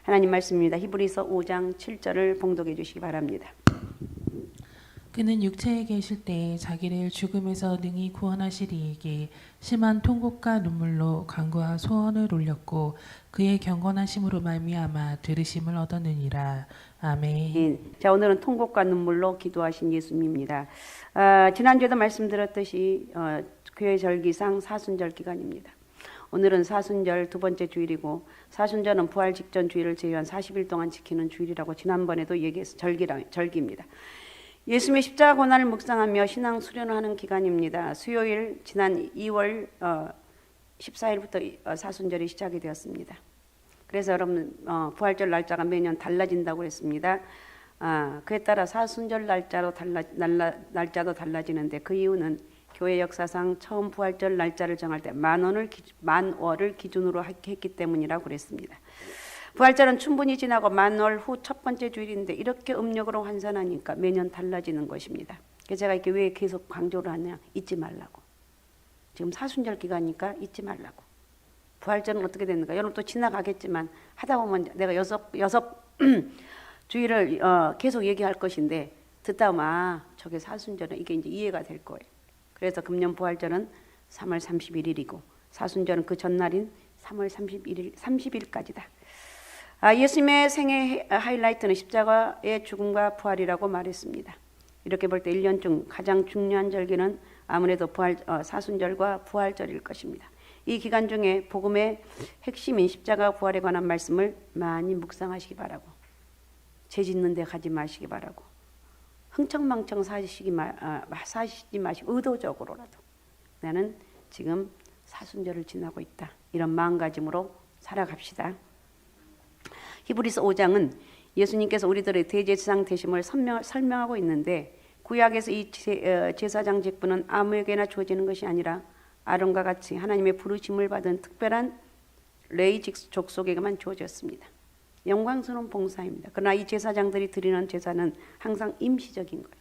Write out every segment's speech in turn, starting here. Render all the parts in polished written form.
하나님 말씀입니다. 히브리서 5장 7절을 봉독해 주시기 바랍니다. 그는 육체에 계실 때 자기를 죽음에서 능히 구원하시리 이에게 심한 통곡과 눈물로 간구와 소원을 올렸고 그의 경건하심으로 말미암아 들으심을 얻었느니라. 아멘. 예. 자, 오늘은 통곡과 눈물로 기도하신 예수님입니다. 지난주에도 말씀드렸듯이 교회 절기상 사순절 기간입니다. 오늘은 사순절 두 번째 주일이고 사순절은 부활 직전 주일을 제외한 40일 동안 지키는 주일이라고 지난번에도 얘기해서 절기입니다. 예수님의 십자가 고난을 묵상하며 신앙 수련을 하는 기간입니다. 수요일 지난 2월 14일부터 사순절이 시작이 되었습니다. 그래서 여러분 부활절 날짜가 매년 달라진다고 했습니다. 그에 따라 사순절 날짜도 달라지는데 그 이유는 교회 역사상 처음 부활절 날짜를 정할 때 만월을 기준으로 했기 때문이라고 그랬습니다. 부활절은 충분히 지나고 만월 후 첫 번째 주일인데 이렇게 음력으로 환산하니까 매년 달라지는 것입니다. 그래서 제가 이렇게 왜 계속 강조를 하냐, 잊지 말라고. 지금 사순절 기간이니까 잊지 말라고. 부활절은 어떻게 되는가? 여러분 또 지나가겠지만 하다 보면 내가 여섯 주일을 계속 얘기할 것인데 듣다 보면 저게 사순절은 이게 이제 이해가 될 거예요. 그래서 금년 부활절은 3월 31일이고 사순절은 그 전날인 3월 30일까지다. 예수님의 생애 하이라이트는 십자가의 죽음과 부활이라고 말했습니다. 이렇게 볼 때 1년 중 가장 중요한 절기는 아무래도 사순절과 부활절일 것입니다. 이 기간 중에 복음의 핵심인 십자가 부활에 관한 말씀을 많이 묵상하시기 바라고, 죄 짓는 데 가지 마시기 바라고, 흥청망청 사시지 마시고 의도적으로라도 나는 지금 사순절을 지나고 있다, 이런 마음가짐으로 살아갑시다. 히브리서 5장은 예수님께서 우리들의 대제사장 되심을 설명하고 있는데 구약에서 이 제사장 직분은 아무에게나 주어지는 것이 아니라 아론과 같이 하나님의 부르심을 받은 특별한 레위 족속에게만 주어졌습니다. 영광스러운 봉사입니다. 그러나 이 제사장들이 드리는 제사는 항상 임시적인 거예요.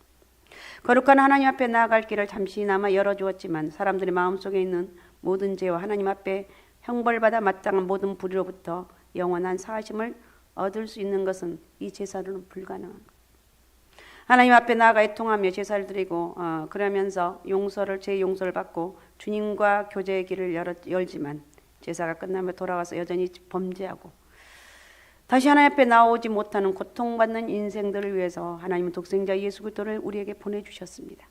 거룩한 하나님 앞에 나아갈 길을 잠시나마 열어주었지만 사람들의 마음속에 있는 모든 죄와 하나님 앞에 형벌받아 마땅한 모든 불의로부터 영원한 사하심을 얻을 수 있는 것은 이 제사로는 불가능한 거예요. 하나님 앞에 나아가 애통하며 제사를 드리고 그러면서 제 용서를 받고 주님과 교제의 길을 열지만 제사가 끝나며 돌아와서 여전히 범죄하고 다시 하나님 앞에 나오지 못하는 고통받는 인생들을 위해서 하나님은 독생자 예수 그리스도를 우리에게 보내주셨습니다.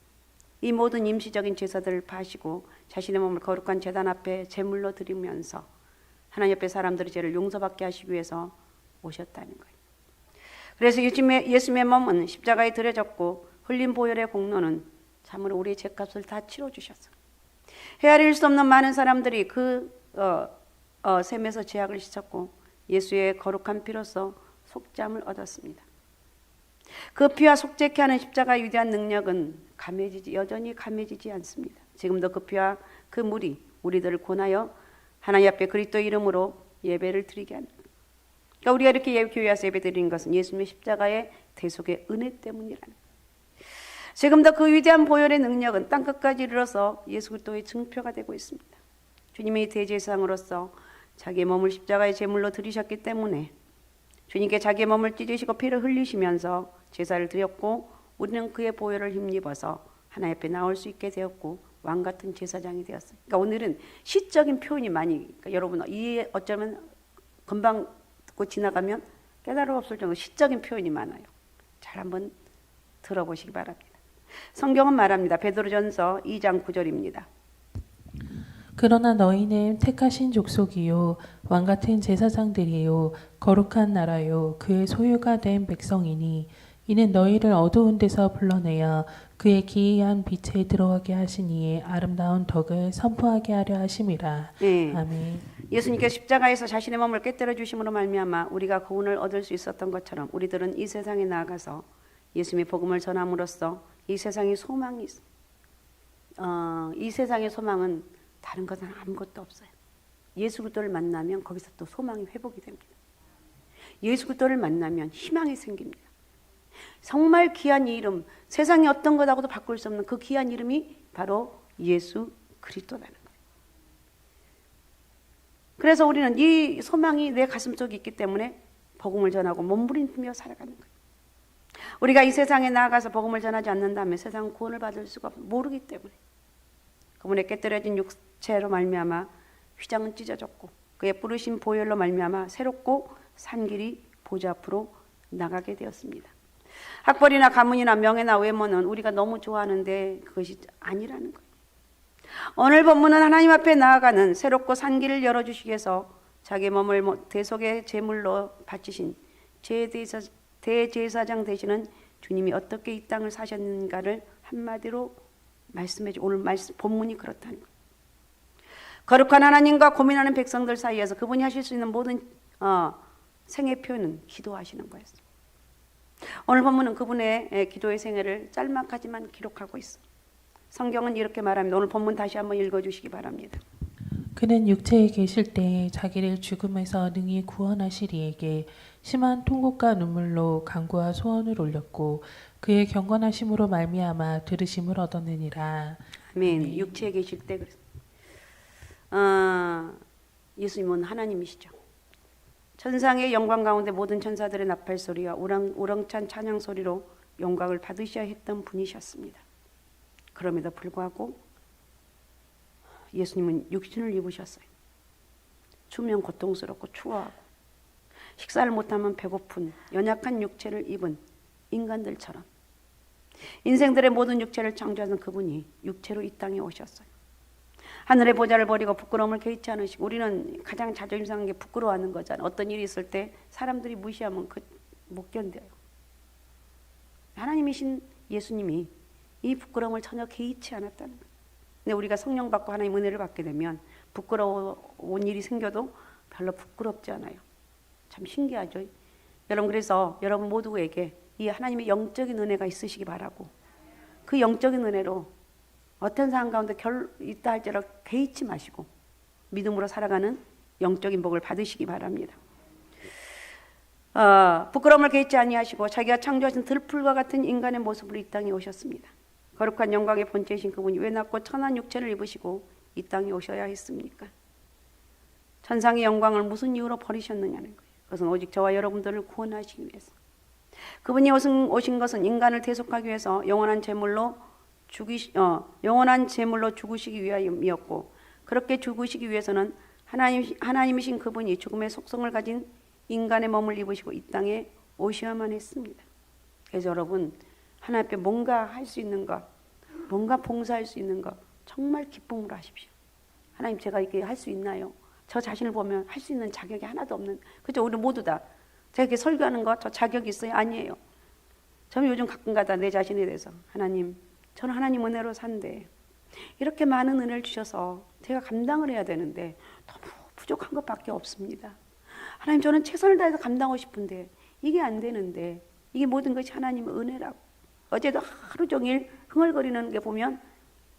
이 모든 임시적인 제사들을 파시고 자신의 몸을 거룩한 제단 앞에 제물로 드리면서 하나님 앞에 사람들의 죄를 용서받게 하시기 위해서 오셨다는 거예요. 그래서 예수님의 몸은 십자가에 들여졌고 흘린 보혈의 공로는 참으로 우리의 죄값을 다 치러주셨어요. 헤아릴 수 없는 많은 사람들이 그 셈에서 죄악을 씻었고 예수의 거룩한 피로써 속죄함을 얻었습니다. 그 피와 속죄케 하는 십자가의 위대한 능력은 여전히 감해지지 않습니다. 지금도 그 피와 그 물이 우리들을 권하여 하나님 앞에 그리스도의 이름으로 예배를 드리게 하는 거예요. 그러니까 우리가 이렇게 교회 와서 예배 드리는 것은 예수님의 십자가의 대속의 은혜 때문이라는 거예요. 지금도 그 위대한 보혈의 능력은 땅끝까지 이르러서 예수 그리스도의 증표가 되고 있습니다. 주님의 대제사장으로서 자기의 몸을 십자가의 제물로 드리셨기 때문에 주님께 자기의 몸을 찢으시고 피를 흘리시면서 제사를 드렸고 우리는 그의 보혈을 힘입어서 하나님 앞에 나올 수 있게 되었고 왕같은 제사장이 되었어요. 그러니까 오늘은 시적인 표현이 그러니까 여러분 어쩌면 금방 듣고 지나가면 깨달음 없을 정도로 시적인 표현이 많아요. 잘 한번 들어보시기 바랍니다. 성경은 말합니다. 베드로전서 2장 9절입니다. 그러나 너희는 택하신 족속이요 왕같은 제사장들이요 거룩한 나라요 그의 소유가 된 백성이니 이는 너희를 어두운 데서 불러내어 그의 기이한 빛에 들어가게 하시니에 아름다운 덕을 선포하게 하려 하심이라. 네. 아멘. 예수님께서 십자가에서 자신의 몸을 깨뜨려 주심으로 말미암아 우리가 구원을 얻을 수 있었던 것처럼 우리들은 이 세상에 나아가서 예수님의 복음을 전함으로써 이 세상에 소망이 있어. 이 세상의 소망은 다른 것은 아무것도 없어요. 예수 그리스도를 만나면 거기서 또 소망이 회복이 됩니다. 예수 그리스도를 만나면 희망이 생깁니다. 정말 귀한 이 이름, 세상에 어떤 것하고도 바꿀 수 없는 그 귀한 이름이 바로 예수 그리스도라는 거예요. 그래서 우리는 이 소망이 내 가슴 속에 있기 때문에 복음을 전하고 몸부림며 살아가는 거예요. 우리가 이 세상에 나아가서 복음을 전하지 않는다면 세상은 구원을 받을 수가 모르기 때문에 그분의 깨뜨려진 육체로 말미암아 휘장은 찢어졌고 그의 부르신 보혈로 말미암아 새롭고 산 길이 보좌 앞으로 나가게 되었습니다. 학벌이나 가문이나 명예나 외모는 우리가 너무 좋아하는데 그것이 아니라는 거예요. 오늘 본문은 하나님 앞에 나아가는 새롭고 산 길을 열어주시기 위해서 자기 몸을 대속의 제물로 바치신 대제사장 되시는 주님이 어떻게 이 땅을 사셨는가를 한마디로 말씀해 주. 오늘 본문이 그렇다는 거예요. 거룩한 하나님과 고민하는 백성들 사이에서 그분이 하실 수 있는 모든 생애 표현은 기도하시는 거였어요. 오늘 본문은 그분의 기도의 생애를 짤막하지만 기록하고 있어요. 성경은 이렇게 말합니다. 오늘 본문 다시 한번 읽어주시기 바랍니다. 그는 육체에 계실 때 자기를 죽음에서 능히 구원하실 이에게 심한 통곡과 눈물로 간구와 소원을 올렸고 그의 경건하심으로 말미암아 들으심을 얻었느니라. 아멘. 육체에 계실 때 그랬어요. 예수님은 하나님이시죠. 천상의 영광 가운데 모든 천사들의 나팔 소리와 우렁찬 찬양 소리로 영광을 받으셔야 했던 분이셨습니다. 그럼에도 불구하고 예수님은 육신을 입으셨어요. 추우면 고통스럽고 추워하고 식사를 못하면 배고픈 연약한 육체를 입은 인간들처럼 인생들의 모든 육체를 창조하는 그분이 육체로 이 땅에 오셨어요. 하늘의 보좌를 버리고 부끄러움을 개의치 않으시고 우리는 가장 자존심 상한 게 부끄러워하는 거잖아요. 어떤 일이 있을 때 사람들이 무시하면 못 견뎌요. 하나님이신 예수님이 이 부끄러움을 전혀 개의치 않았다는 거예요. 근데 우리가 성령 받고 하나님 은혜를 받게 되면 부끄러운 일이 생겨도 별로 부끄럽지 않아요. 참 신기하죠. 여러분 그래서 여러분 모두에게 이 하나님의 영적인 은혜가 있으시기 바라고 그 영적인 은혜로 어떤 상황 가운데 있다 할지라도 개의치 마시고 믿음으로 살아가는 영적인 복을 받으시기 바랍니다. 부끄러움을 개의치 아니하시고 자기가 창조하신 들풀과 같은 인간의 모습으로 이 땅에 오셨습니다. 거룩한 영광의 본체이신 그분이 왜 낮고 천한 육체를 입으시고 이 땅에 오셔야 했습니까? 천상의 영광을 무슨 이유로 버리셨느냐는 거예요. 그것은 오직 저와 여러분들을 구원하시기 위해서. 그분이 오신 것은 인간을 대속하기 위해서 영원한 제물로 죽으시기 위함이었고 그렇게 죽으시기 위해서는 하나님이신 그분이 죽음의 속성을 가진 인간의 몸을 입으시고 이 땅에 오셔야만 했습니다. 그래서 여러분 하나님 앞에 뭔가 할 수 있는 것, 뭔가 봉사할 수 있는 것 정말 기쁨으로 하십시오. 하나님 제가 이게 할 수 있나요? 저 자신을 보면 할 수 있는 자격이 하나도 없는 그죠? 우리 모두 다 제가 이렇게 설교하는 거 저 자격이 있어요? 아니에요. 저는 요즘 가끔가다 내 자신에 대해서 하나님 저는 하나님 은혜로 산대 이렇게 많은 은혜를 주셔서 제가 감당을 해야 되는데 너무 부족한 것밖에 없습니다. 하나님 저는 최선을 다해서 감당하고 싶은데 이게 안 되는데 이게 모든 것이 하나님의 은혜라고 어제도 하루 종일 흥얼거리는 게 보면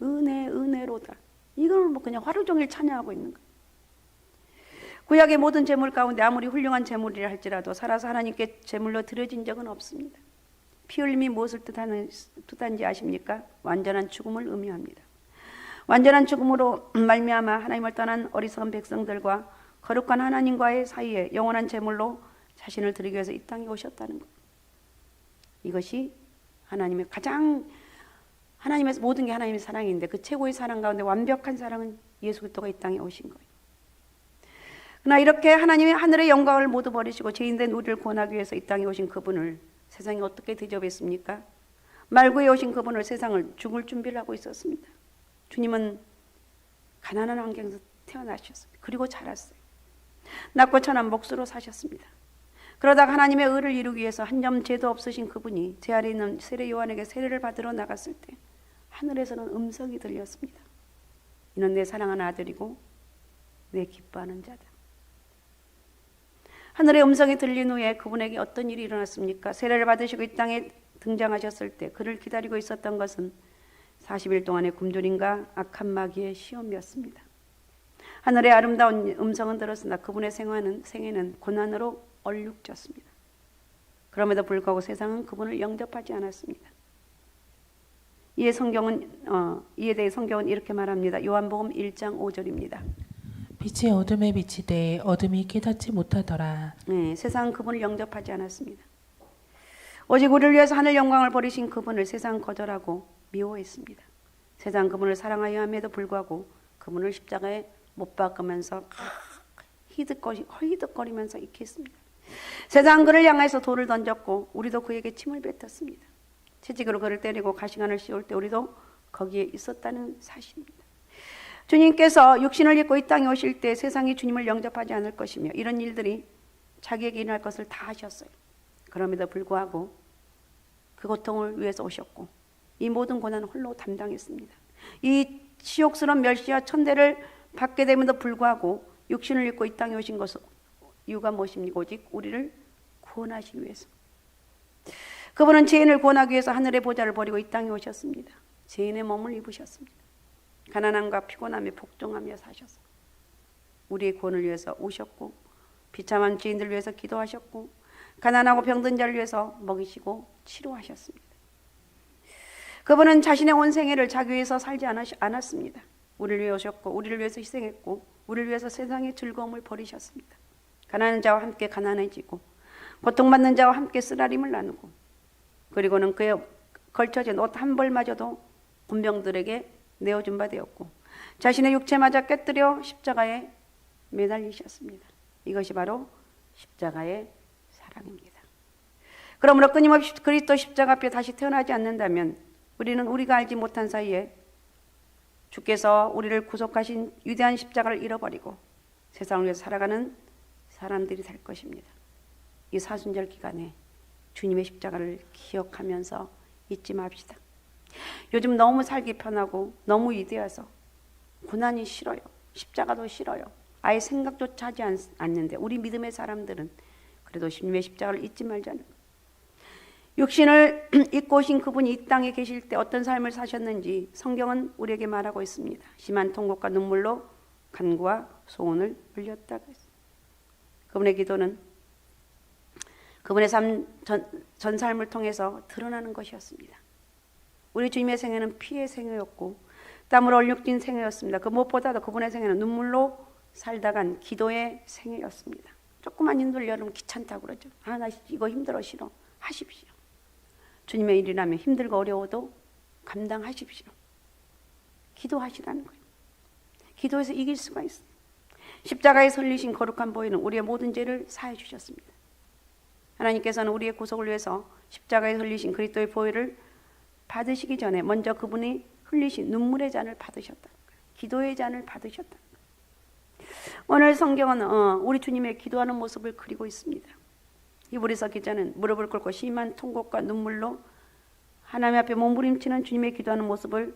은혜로다 이걸 뭐 그냥 하루 종일 찬양하고 있는 거예요. 구약의 모든 제물 가운데 아무리 훌륭한 제물이라 할지라도 살아서 하나님께 제물로 드려진 적은 없습니다. 피 흘림이 무엇을 뜻하는지 아십니까? 완전한 죽음을 의미합니다. 완전한 죽음으로 말미암아 하나님을 떠난 어리석은 백성들과 거룩한 하나님과의 사이에 영원한 제물로 자신을 드리기 위해서 이 땅에 오셨다는 것. 이것이 하나님의 하나님의 모든 게 하나님의 사랑인데 그 최고의 사랑 가운데 완벽한 사랑은 예수 그리스도가 이 땅에 오신 거예요. 그러나 이렇게 하나님의 하늘의 영광을 모두 버리시고 죄인된 우리를 구원하기 위해서 이 땅에 오신 그분을 세상이 어떻게 대접했습니까? 말구에 오신 그분을 세상을 죽을 준비를 하고 있었습니다. 주님은 가난한 환경에서 태어나셨어요. 그리고 자랐어요. 낮고 천한 목수로 사셨습니다. 그러다가 하나님의 의를 이루기 위해서 한 점 죄도 없으신 그분이 제 아래 있는 세례 요한에게 세례를 받으러 나갔을 때 하늘에서는 음성이 들렸습니다. 이는 내 사랑하는 아들이고 내 기뻐하는 자다. 하늘의 음성이 들린 후에 그분에게 어떤 일이 일어났습니까? 세례를 받으시고 이 땅에 등장하셨을 때 그를 기다리고 있었던 것은 40일 동안의 굶주림과 악한 마귀의 시험이었습니다. 하늘의 아름다운 음성은 들었으나 그분의 생애는 고난으로 얼룩졌습니다. 그럼에도 불구하고 세상은 그분을 영접하지 않았습니다. 이에 대해 성경은 이렇게 말합니다. 요한복음 1장 5절입니다. 빛이 어둠에 비치되 어둠이 깨닫지 못하더라. 네, 세상은 그분을 영접하지 않았습니다. 오직 우리를 위해서 하늘 영광을 버리신 그분을 세상은 거절하고 미워했습니다. 세상 그분을 사랑하여 함에도 불구하고 그분을 십자가에 못 박으면서 히득거리면서 이렇게 했습니다. 세상 그를 향해서 돌을 던졌고 우리도 그에게 침을 뱉었습니다. 채찍으로 그를 때리고 가시관을 씌울 때 우리도 거기에 있었다는 사실입니다. 주님께서 육신을 입고 이 땅에 오실 때 세상이 주님을 영접하지 않을 것이며 이런 일들이 자기에게 일어날 것을 다 하셨어요. 그럼에도 불구하고 그 고통을 위해서 오셨고 이 모든 고난을 홀로 담당했습니다. 이 치욕스러운 멸시와 천대를 받게 됨에도 불구하고 육신을 입고 이 땅에 오신 것은 이유가 무엇입니까? 오직 우리를 구원하시기 위해서. 그분은 죄인을 구원하기 위해서 하늘의 보좌를 버리고 이 땅에 오셨습니다. 죄인의 몸을 입으셨습니다. 가난함과 피곤함에 복종하며 사셨습니다. 우리의 구원을 위해서 오셨고 비참한 죄인들 위해서 기도하셨고 가난하고 병든 자를 위해서 먹이시고 치료하셨습니다. 그분은 자신의 온 생애를 자기 위해서 살지 않았습니다. 우리를 위해 오셨고 우리를 위해서 희생했고 우리를 위해서 세상의 즐거움을 버리셨습니다. 가난한 자와 함께 가난해지고 고통받는 자와 함께 쓰라림을 나누고 그리고는 그의 걸쳐진 옷 한 벌마저도 군병들에게 내어준 바 되었고 자신의 육체마저 깨뜨려 십자가에 매달리셨습니다. 이것이 바로 십자가의 사랑입니다. 그러므로 끊임없이 그리스도 십자가 앞에 다시 태어나지 않는다면 우리는 우리가 알지 못한 사이에 주께서 우리를 구속하신 위대한 십자가를 잃어버리고 세상을 위해서 살아가는 사람들이 될 것입니다. 이 사순절 기간에 주님의 십자가를 기억하면서 잊지 맙시다. 요즘 너무 살기 편하고 너무 위대해서 고난이 싫어요. 십자가도 싫어요. 아예 생각조차 하지 않는데 우리 믿음의 사람들은 그래도 주님의 십자가를 잊지 말자는 거예요. 육신을 입고 오신 그분이 이 땅에 계실 때 어떤 삶을 사셨는지 성경은 우리에게 말하고 있습니다. 심한 통곡과 눈물로 간구와 소원을 흘렸다고 했습니다. 그분의 기도는 그분의 전 삶을 통해서 드러나는 것이었습니다. 우리 주님의 생애는 피의 생애였고 땀으로 얼룩진 생애였습니다. 그 무엇보다도 그분의 생애는 눈물로 살다간 기도의 생애였습니다. 조그만 힘들 여러분 귀찮다고 그러죠. 나 이거 힘들어 싫어. 하십시오. 주님의 일이라면 힘들고 어려워도 감당하십시오. 기도하시라는 거예요. 기도해서 이길 수가 있어요. 십자가에 설리신 거룩한 보혈은 우리의 모든 죄를 사해 주셨습니다. 하나님께서는 우리의 구속을 위해서 십자가에 흘리신 그리스도의 보혈을 받으시기 전에 먼저 그분이 흘리신 눈물의 잔을 받으셨다. 기도의 잔을 받으셨다. 오늘 성경은 우리 주님의 기도하는 모습을 그리고 있습니다. 히브리서 기자는 무릎을 꿇고 심한 통곡과 눈물로 하나님 앞에 몸부림치는 주님의 기도하는 모습을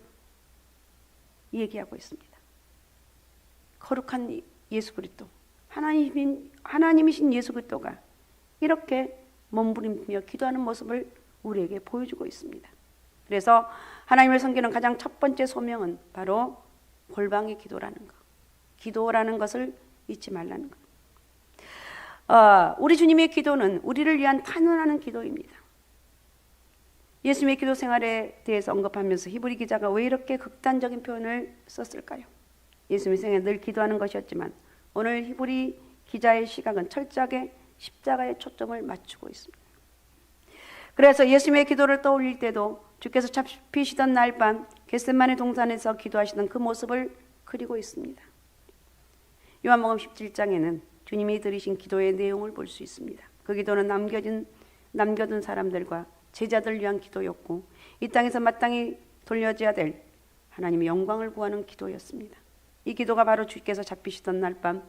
얘기하고 있습니다. 거룩한 예수 그리스도, 하나님이신 예수 그리스도가 이렇게 몸부림치며 기도하는 모습을 우리에게 보여주고 있습니다. 그래서 하나님을 섬기는 가장 첫 번째 소명은 바로 골방의 기도라는 것. 기도라는 것을 잊지 말라는 것. 우리 주님의 기도는 우리를 위한 탄원하는 기도입니다. 예수님의 기도 생활에 대해서 언급하면서 히브리 기자가 왜 이렇게 극단적인 표현을 썼을까요? 예수님의 생애 늘 기도하는 것이었지만 오늘 히브리 기자의 시각은 철저하게 십자가에 초점을 맞추고 있습니다. 그래서 예수님의 기도를 떠올릴 때도 주께서 잡히시던 날 밤 겟세마네 동산에서 기도하시던 그 모습을 그리고 있습니다. 요한복음 17장에는 주님이 드리신 기도의 내용을 볼 수 있습니다. 그 기도는 남겨둔 사람들과 제자들을 위한 기도였고 이 땅에서 마땅히 돌려져야 될 하나님의 영광을 구하는 기도였습니다. 이 기도가 바로 주께서 잡히시던 날 밤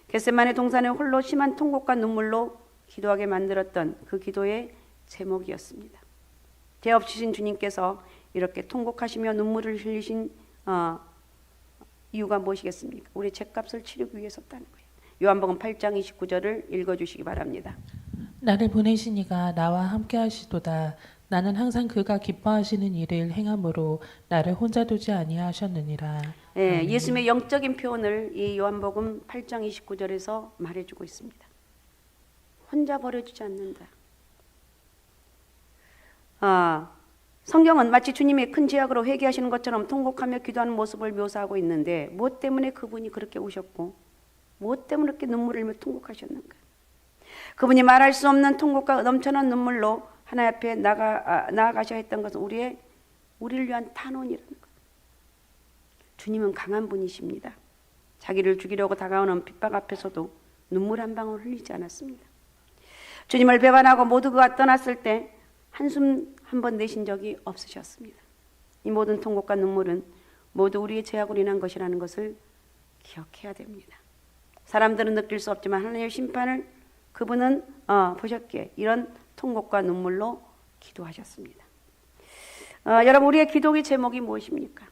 겟세마네 동산에 홀로 심한 통곡과 눈물로 기도하게 만들었던 그 기도의 제목이었습니다. 죄 없으신 주님께서 이렇게 통곡하시며 눈물을 흘리신 이유가 무엇이겠습니까? 우리 죄값을 치르기 위해서였다는 거예요. 요한복음 8장 29절을 읽어주시기 바랍니다. 나를 보내신 이가 나와 함께 하시도다. 나는 항상 그가 기뻐하시는 일을 행함으로 나를 혼자 두지 아니하셨느니라. 네, 예수님의 영적인 표현을 이 요한복음 8장 29절에서 말해주고 있습니다. 혼자 버려주지 않는다. 성경은 마치 주님의 큰 죄악으로 회개하시는 것처럼 통곡하며 기도하는 모습을 묘사하고 있는데 무엇 때문에 그분이 그렇게 우셨고 무엇 때문에 이렇게 눈물을 흘리며 통곡하셨는가? 그분이 말할 수 없는 통곡과 넘쳐난 눈물로 하나님 앞에 나아가셔야 했던 것은 우리를 위한 탄원이라는 것. 주님은 강한 분이십니다. 자기를 죽이려고 다가오는 핍박 앞에서도 눈물 한 방울 흘리지 않았습니다. 주님을 배반하고 모두 그가 떠났을 때 한숨 한 번 내신 적이 없으셨습니다. 이 모든 통곡과 눈물은 모두 우리의 죄악으로 인한 것이라는 것을 기억해야 됩니다. 사람들은 느낄 수 없지만 하나님의 심판을 그분은 보셨기에 이런 통곡과 눈물로 기도하셨습니다. 여러분, 우리의 기도의 제목이 무엇입니까?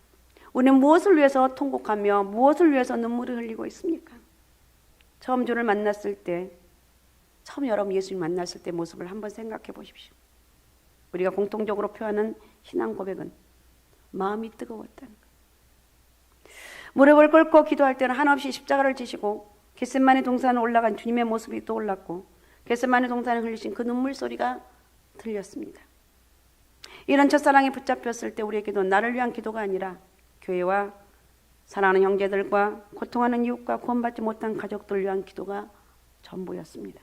우리는 무엇을 위해서 통곡하며 무엇을 위해서 눈물을 흘리고 있습니까? 처음 주를 만났을 때, 처음 여러분 예수님 만났을 때 모습을 한번 생각해 보십시오. 우리가 공통적으로 표하는 신앙 고백은 마음이 뜨거웠다는 것. 무릎을 꿇고 기도할 때는 한없이 십자가를 지시고 겟세마네 동산에 올라간 주님의 모습이 떠올랐고 겟세마네 동산에 흘리신 그 눈물 소리가 들렸습니다. 이런 첫사랑에 붙잡혔을 때 우리의 기도는 나를 위한 기도가 아니라 교회와 사랑하는 형제들과 고통하는 이웃과 구원받지 못한 가족들을 위한 기도가 전부였습니다.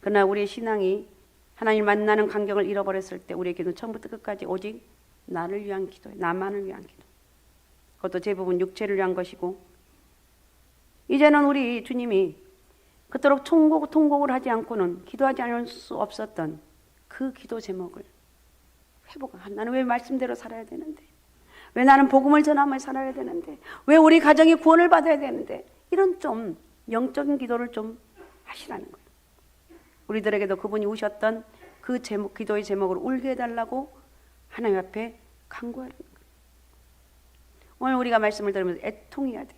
그러나 우리의 신앙이 하나님 만나는 간격을 잃어버렸을 때 우리의 기도는 처음부터 끝까지 오직 나를 위한 기도예요. 나만을 위한 기도. 그것도 대부분 육체를 위한 것이고 이제는 우리 주님이 그토록 통곡을 하지 않고는 기도하지 않을 수 없었던 그 기도 제목을 회복하고 나는 왜 말씀대로 살아야 되는데 왜 나는 복음을 전하며 살아야 되는데 왜 우리 가정이 구원을 받아야 되는데 이런 좀 영적인 기도를 좀 하시라는 거예요. 우리들에게도 그분이 우셨던 그 제목, 기도의 제목을 울게 해달라고 하나님 앞에 간구하는 거예요. 오늘 우리가 말씀을 들으면서 애통해야 돼.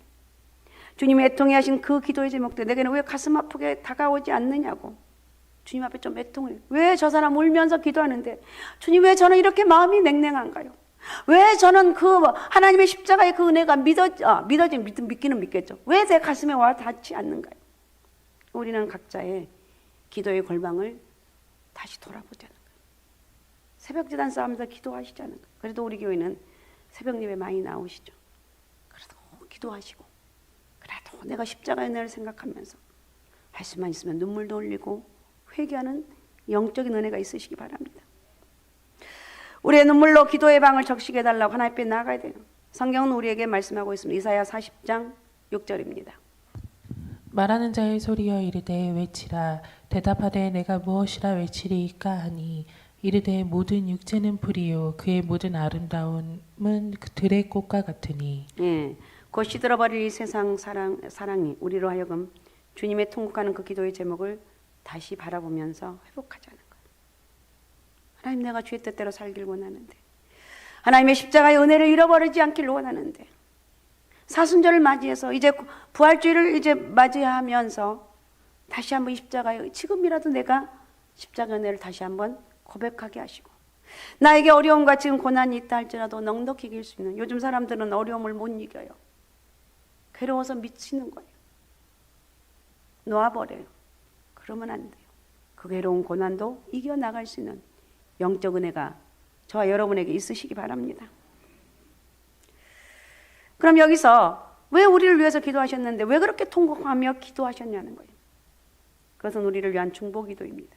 주님이 애통해 하신 그 기도의 제목들 내게는 왜 가슴 아프게 다가오지 않느냐고 주님 앞에 좀 애통해요. 왜 저 사람 울면서 기도하는데 주님 왜 저는 이렇게 마음이 냉랭한가요? 왜 저는 그 하나님의 십자가의 그 은혜가 믿기는 믿겠죠. 왜 제 가슴에 와 닿지 않는가요? 우리는 각자의 기도의 골방을 다시 돌아보자는 거예요. 새벽지단 싸움에서 기도하시자는 거예요. 그래도 우리 교회는 새벽 예배 많이 나오시죠. 그래도 기도하시고 그래도 내가 십자가의 은혜를 생각하면서 할 수만 있으면 눈물도 흘리고 회개하는 영적인 은혜가 있으시기 바랍니다. 우리의 눈물로 기도의 방을 적시게 해달라고 하나님 앞에 나아가야 돼요. 성경은 우리에게 말씀하고 있습니다. 이사야 40장 6절입니다. 말하는 자의 소리여 이르되 외치라 대답하되 내가 무엇이라 외치리이까 하니 이르되 모든 육체는 풀이요 그의 모든 아름다움은 들의 꽃과 같으니 예, 곧 시들어버릴 이 세상 사랑이 우리로 하여금 주님의 통곡하는 그 기도의 제목을 다시 바라보면서 회복하자는 거예요. 하나님 내가 주의 뜻대로 살길 원하는데 하나님의 십자가의 은혜를 잃어버리지 않길 원하는데 사순절을 맞이해서 이제 부활주의를 이제 맞이하면서 다시 한번 이 십자가의 지금이라도 내가 십자가 은혜를 다시 한번 고백하게 하시고 나에게 어려움과 지금 고난이 있다 할지라도 넉넉히 이길 수 있는 요즘 사람들은 어려움을 못 이겨요. 괴로워서 미치는 거예요. 놓아버려요. 그러면 안 돼요. 그 괴로운 고난도 이겨나갈 수 있는 영적 은혜가 저와 여러분에게 있으시기 바랍니다. 그럼 여기서 왜 우리를 위해서 기도하셨는데 왜 그렇게 통곡하며 기도하셨냐는 거예요. 그것은 우리를 위한 중보기도입니다.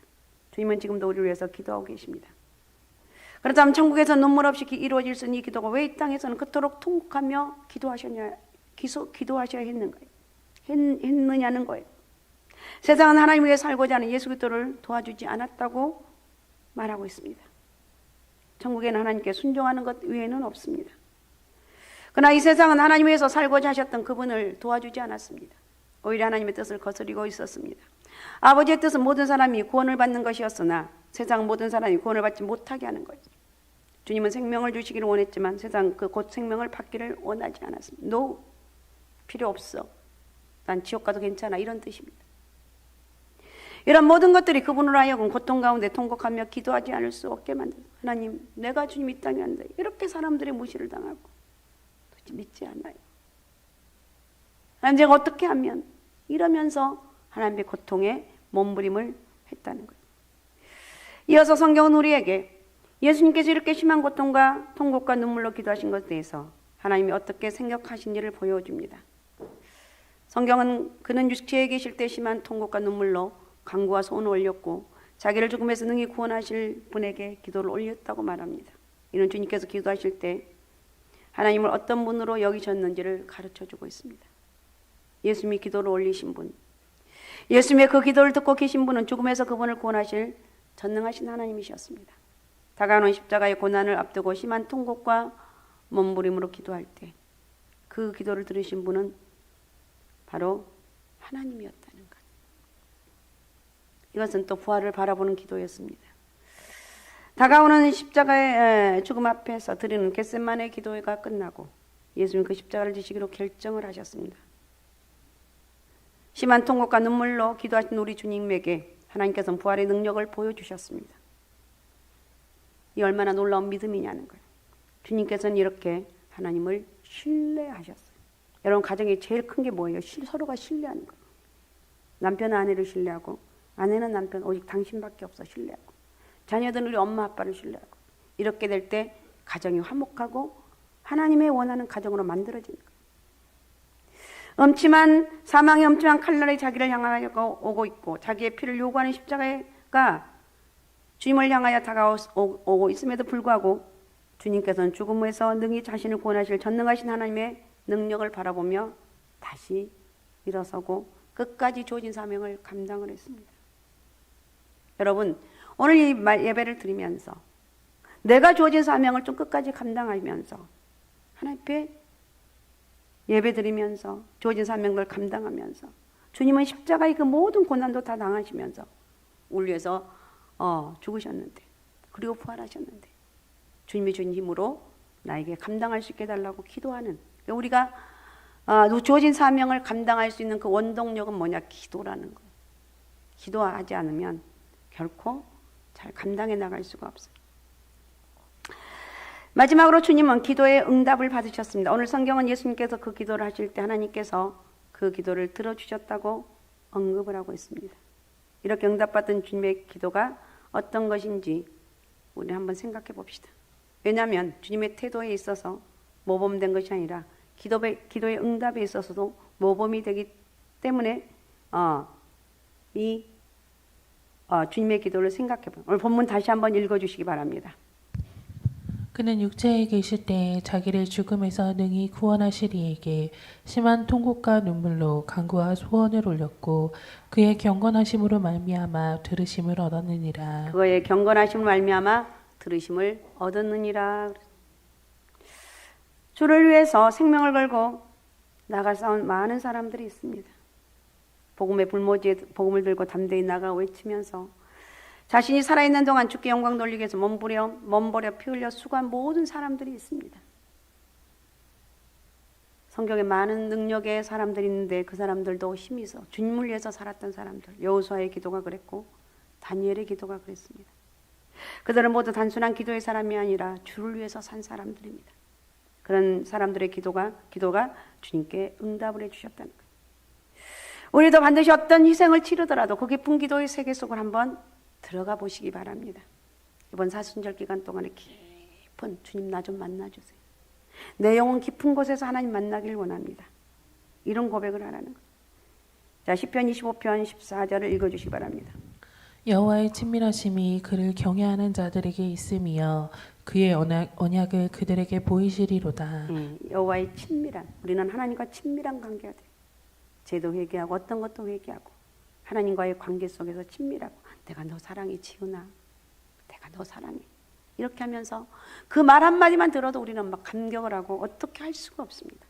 주님은 지금도 우리를 위해서 기도하고 계십니다. 그렇다면 천국에서 눈물 없이 이루어질 수 있는 이 기도가 왜 이 땅에서는 그토록 통곡하며 기도하셔야 했느냐는 거예요. 세상은 하나님 위해 살고자 하는 예수 그리스도를 도와주지 않았다고 말하고 있습니다. 천국에는 하나님께 순종하는 것 외에는 없습니다. 그러나 이 세상은 하나님 위해서 살고자 하셨던 그분을 도와주지 않았습니다. 오히려 하나님의 뜻을 거스리고 있었습니다. 아버지의 뜻은 모든 사람이 구원을 받는 것이었으나 세상 모든 사람이 구원을 받지 못하게 하는 거예요. 주님은 생명을 주시기를 원했지만 세상 그 곧 생명을 받기를 원하지 않았습니다. No, 필요 없어. 난 지옥 가도 괜찮아. 이런 뜻입니다. 이런 모든 것들이 그분으로 하여금 고통 가운데 통곡하며 기도하지 않을 수 없게 만든 하나님, 내가 주님 이 땅에 왔는데 이렇게 사람들의 무시를 당하고 도대체 믿지 않아요. 하나님 제가 어떻게 하면 이러면서 하나님의 고통에 몸부림을 했다는 거예요. 이어서 성경은 우리에게 예수님께서 이렇게 심한 고통과 통곡과 눈물로 기도하신 것에 대해서 하나님이 어떻게 생각하신지를 보여줍니다. 성경은 그는 육체에 계실 때 심한 통곡과 눈물로 간구와 소원을 올렸고 자기를 죽음에서 능히 구원하실 분에게 기도를 올렸다고 말합니다. 이는 주님께서 기도하실 때 하나님을 어떤 분으로 여기셨는지를 가르쳐주고 있습니다. 예수님이 기도를 올리신 분, 예수님의 그 기도를 듣고 계신 분은 죽음에서 그분을 구원하실 전능하신 하나님이셨습니다. 다가오는 십자가의 고난을 앞두고 심한 통곡과 몸부림으로 기도할 때 그 기도를 들으신 분은 바로 하나님이었다는 것. 이것은 또 부활을 바라보는 기도였습니다. 다가오는 십자가의 죽음 앞에서 드리는 겟세마네 기도가 끝나고 예수님 그 십자가를 지시기로 결정을 하셨습니다. 심한 통곡과 눈물로 기도하신 우리 주님에게 하나님께서는 부활의 능력을 보여주셨습니다. 이 얼마나 놀라운 믿음이냐는 거예요. 주님께서는 이렇게 하나님을 신뢰하셨어요. 여러분, 가정에 제일 큰 게 뭐예요? 서로가 신뢰하는 거예요. 남편은 아내를 신뢰하고 아내는 남편, 오직 당신밖에 없어 신뢰하고, 자녀들은 우리 엄마 아빠를 신뢰하고, 이렇게 될 때 가정이 화목하고 하나님의 원하는 가정으로 만들어지는 거예요. 사망의 엄침한 칼날이 자기를 향하여 오고 있고 자기의 피를 요구하는 십자가가 주님을 향하여 다가오고 있음에도 불구하고 주님께서는 죽음에서 능히 자신을 구원하실 전능하신 하나님의 능력을 바라보며 다시 일어서고 끝까지 주어진 사명을 감당을 했습니다. 여러분, 오늘 이 예배를 드리면서 내가 주어진 사명을 좀 끝까지 감당하면서 하나님 앞에 예배 드리면서 주어진 사명을 감당하면서 주님은 십자가의 그 모든 고난도 다 당하시면서 우리 위해서 죽으셨는데, 그리고 부활하셨는데 주님이 주신 힘으로 나에게 감당할 수 있게 해달라고 기도하는, 우리가 주어진 사명을 감당할 수 있는 그 원동력은 뭐냐? 기도라는 거예요. 기도하지 않으면 결코 잘 감당해 나갈 수가 없어요. 마지막으로 주님은 기도의 응답을 받으셨습니다. 오늘 성경은 예수님께서 그 기도를 하실 때 하나님께서 그 기도를 들어주셨다고 언급을 하고 있습니다. 이렇게 응답받은 주님의 기도가 어떤 것인지 우리 한번 생각해 봅시다. 왜냐하면 주님의 태도에 있어서 모범된 것이 아니라 기도의 응답에 있어서도 모범이 되기 때문에 주님의 기도를 생각해 봅니다. 오늘 본문 다시 한번 읽어주시기 바랍니다. 그는 육체에 계실 때 자기를 죽음에서 능히 구원하실 이에게 심한 통곡과 눈물로 간구와 소원을 올렸고 그의 경건하심으로 말미암아 들으심을 얻었느니라. 그의 경건하심을 말미암아 들으심을 얻었느니라. 주를 위해서 생명을 걸고 나가 싸운 많은 사람들이 있습니다. 복음의 불모지에 복음을 들고 담대히 나가 외치면서 자신이 살아있는 동안 주께 영광 돌리기 위해서 몸버려 피 흘려 수고한 모든 사람들이 있습니다. 성경에 많은 능력의 사람들이 있는데 그 사람들도 힘이 있어 주님을 위해서 살았던 사람들, 여호수아의 기도가 그랬고 다니엘의 기도가 그랬습니다. 그들은 모두 단순한 기도의 사람이 아니라 주를 위해서 산 사람들입니다. 그런 사람들의 기도가 주님께 응답을 해주셨다는 거예요. 우리도 반드시 어떤 희생을 치르더라도 그 깊은 기도의 세계 속을 한번 들어가 보시기 바랍니다. 이번 사순절 기간 동안에 깊은 주님 나 좀 만나주세요. 내 영혼 깊은 곳에서 하나님 만나길 원합니다. 이런 고백을 하라는 거예요. 자, 시편 25편 14절을 읽어주시기 바랍니다. 여호와의 친밀하심이 그를 경외하는 자들에게 있음이여 그의 언약을 그들에게 보이시리로다. 여호와의 친밀한, 우리는 하나님과 친밀한 관계가 돼요. 죄도 회개하고 어떤 것도 회개하고 하나님과의 관계 속에서 친밀하고 내가 너 사랑해 지은아, 내가 너 사랑해, 이렇게 하면서 그 말 한마디만 들어도 우리는 막 감격을 하고 어떻게 할 수가 없습니다.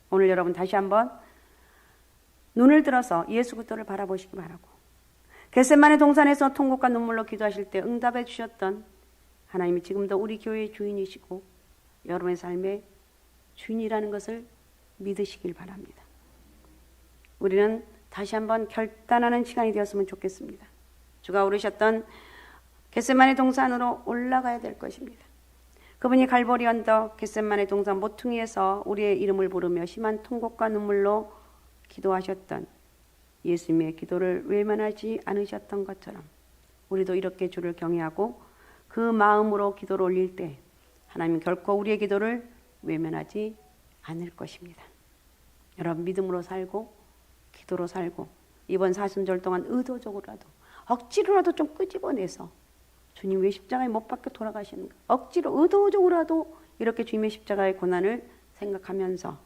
오늘 여러분 다시 한번 눈을 들어서 예수 그리스도를 바라보시기 바라고, 겟세마네 동산에서 통곡과 눈물로 기도하실 때 응답해 주셨던 하나님이 지금도 우리 교회의 주인이시고 여러분의 삶의 주인이라는 것을 믿으시길 바랍니다. 우리는 다시 한번 결단하는 시간이 되었으면 좋겠습니다. 주가 오르셨던 겟세마네 동산으로 올라가야 될 것입니다. 그분이 갈보리 언덕 겟세마네 동산 모퉁이에서 우리의 이름을 부르며 심한 통곡과 눈물로 기도하셨던 예수님의 기도를 외면하지 않으셨던 것처럼 우리도 이렇게 주를 경외하고 그 마음으로 기도를 올릴 때 하나님은 결코 우리의 기도를 외면하지 않을 것입니다. 여러분 믿음으로 살고 기도로 살고 이번 사순절 동안 의도적으로라도 억지로라도 좀 끄집어내서 주님 왜 십자가에 못 박혀 돌아가시는가 억지로 의도적으로라도 이렇게 주님의 십자가의 고난을 생각하면서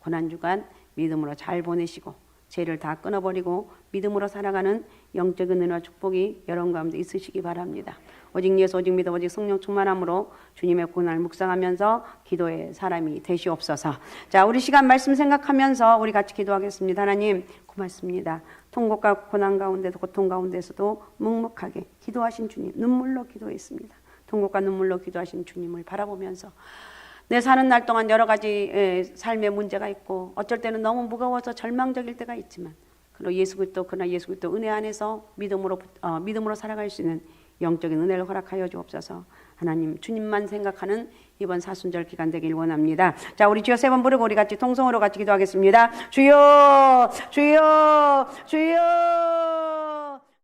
고난주간 믿음으로 잘 보내시고 죄를 다 끊어버리고 믿음으로 살아가는 영적인 은혜와 축복이 여러분 가운데 있으시기 바랍니다. 오직 예수 오직 믿음 오직 성령 충만함으로 주님의 고난을 묵상하면서 기도의 사람이 되시옵소서. 자, 우리 시간 말씀 생각하면서 우리 같이 기도하겠습니다. 하나님 고맙습니다. 통곡과 고난 가운데도 고통 가운데서도 묵묵하게 기도하신 주님 눈물로 기도했습니다. 통곡과 눈물로 기도하신 주님을 바라보면서 내 사는 날 동안 여러 가지 삶의 문제가 있고 어쩔 때는 너무 무거워서 절망적일 때가 있지만 그러나 예수 그리스도 은혜 안에서 믿음으로 살아갈 수 있는 영적인 은혜를 허락하여 주옵소서. 하나님 주님만 생각하는 이번 사순절 기간 되길 원합니다. 자, 우리 주여 세 번 부르고 우리 같이 통성으로 같이 기도하겠습니다. 주여 주여 주여